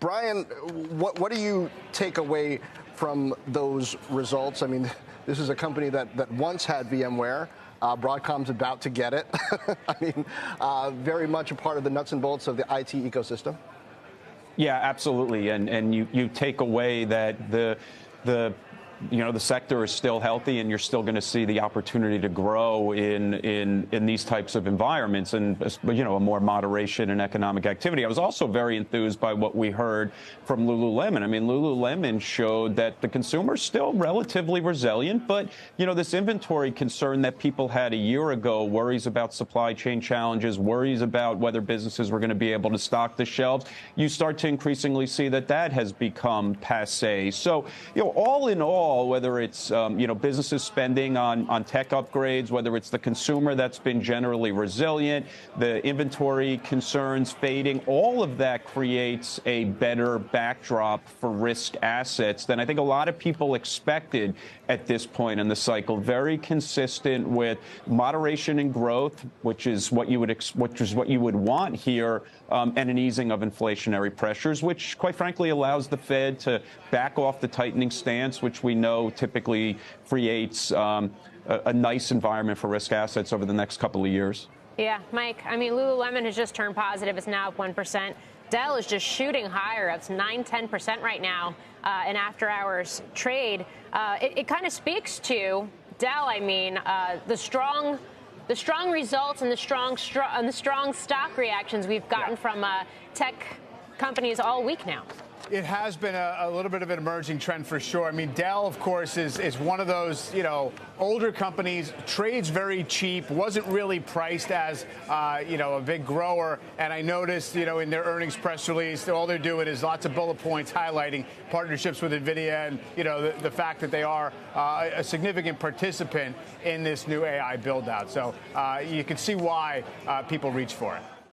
Brian, what do you take away from those results? I mean, this is a company that once had VMware. Broadcom's about to get it. I mean, very much a part of the nuts and bolts of the IT ecosystem. Yeah, absolutely. And you take away that the sector is still healthy, and you're still going to see the opportunity to grow in these types of environments, and a more moderation in economic activity. I was also very enthused by what we heard from Lululemon. I mean, Lululemon showed that the consumer is still relatively resilient, but this inventory concern that people had a year ago, worries about supply chain challenges, worries about whether businesses were going to be able to stock the shelves, you start to increasingly see that has become passé. So, all in all, whether it's businesses spending on tech upgrades, whether it's the consumer that's been generally resilient, the inventory concerns fading, all of that creates a better backdrop for risk assets than I think a lot of people expected at this point in the cycle. Very consistent with moderation in growth, which is what you would want here, and an easing of inflationary pressures, which quite frankly allows the Fed to back off the tightening stance, which we know typically creates a nice environment for risk assets over the next couple of years. Yeah, Mike, I mean, Lululemon has just turned positive. It's now up 1%. Dell is just shooting higher. It's 9-10% right now in after-hours trade. It kind of speaks to Dell, the strong results and the strong stock reactions we've gotten from tech companies all week now. It has been a little bit of an emerging trend for sure. I mean, Dell, of course, is one of those, older companies, trades very cheap, wasn't really priced as, a big grower. And I noticed, in their earnings press release, all they're doing is lots of bullet points highlighting partnerships with NVIDIA and, the fact that they are a significant participant in this new AI build out. So you can see why people reach for it.